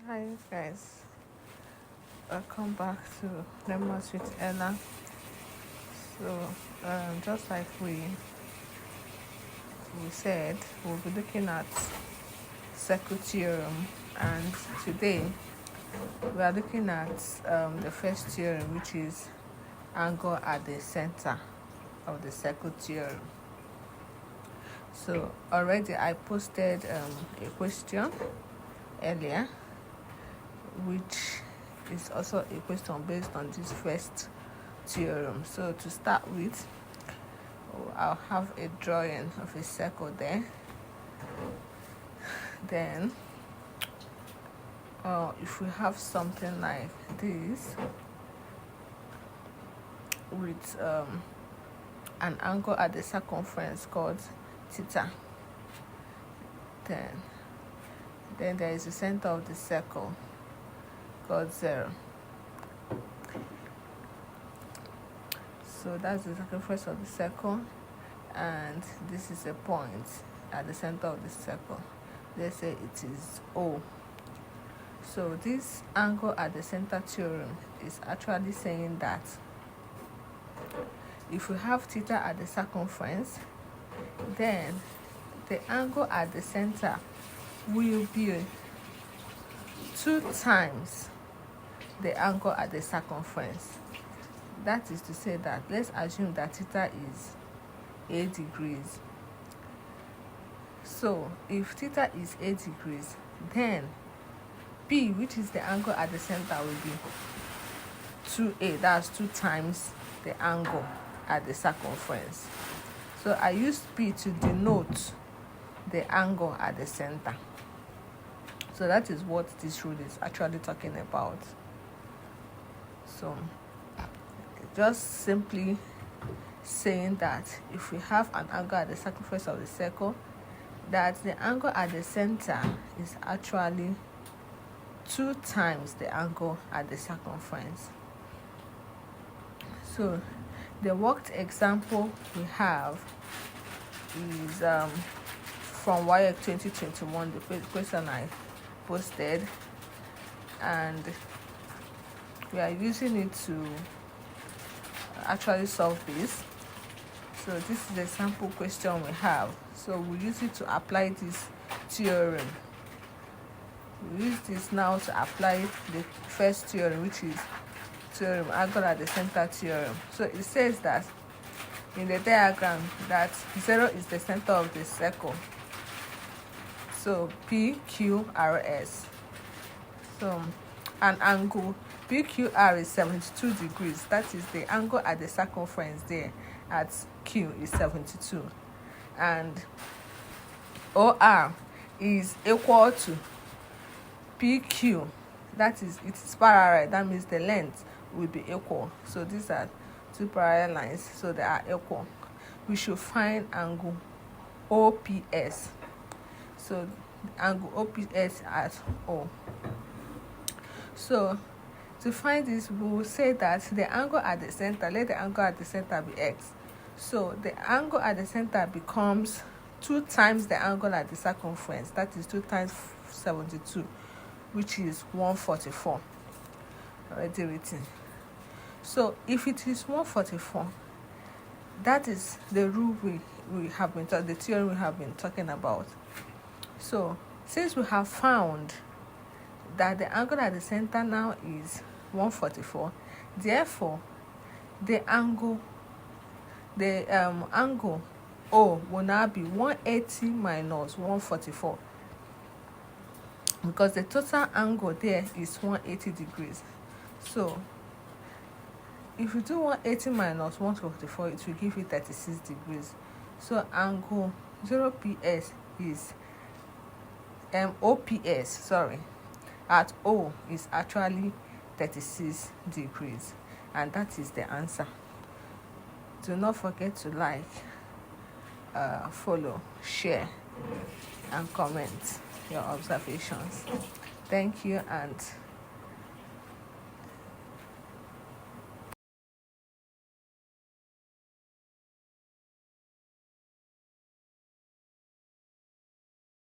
Hi guys, welcome back to Lemons with Ella. So, just like we said, we'll be looking at circle theorem, and today we are looking at the first theorem, which is angle at the center of the circle theorem. So already I posted a question earlier, which is also a question based on this first theorem. So to start with, I'll have a drawing of a circle there. Then if we have something like this with an angle at the circumference called theta, then there is the center of the circle called 0. So that's the circumference of the circle, and this is a point at the center of the circle. Let's say it is O. So this angle at the center theorem is actually saying that if we have theta at the circumference, then the angle at the center will be 2 times the angle at the circumference. That is to say that, let's assume that theta is 8 degrees. So if theta is 8 degrees, then P, which is the angle at the center, will be 2a. That's 2 times the angle at the circumference. So I used P to denote the angle at the center. So that is what this rule is actually talking about. So just simply saying that if we have an angle at the circumference of the circle, that the angle at the center is actually 2 times the angle at the circumference. So the worked example we have is from WAEC 2021, the question I posted, and we are using it to actually solve this. So this is the sample question we have. So we use it to apply this theorem. We use this now to apply the first theorem, which is theorem angle at the center theorem. So it says that in the diagram that 0 is the center of the circle. So PQRS. So an angle PQR is 72 degrees. That is the angle at the circumference there at Q is 72. And OR is equal to PQ. That is, it is parallel. That means the length will be equal. So these are 2 parallel lines, so they are equal. We should find angle OPS. So angle OPS at O. So to find this, we will say that the angle at the center, let the angle at the center be x. So the angle at the center becomes 2 times the angle at the circumference. That is 2 times 72, which is 144. Already written. So if it is 144, that is the rule we have been the theorem we have been talking about. So since we have found that the angle at the center now is 144, therefore the angle O will now be 180 minus 144, because the total angle there is 180 degrees. So if you do 180 minus 144, it will give you 36 degrees. So angle 0PS is OPS, at O is actually 36 degrees, and that is the answer. Do not forget to like, follow, share, and comment your observations. Thank you, and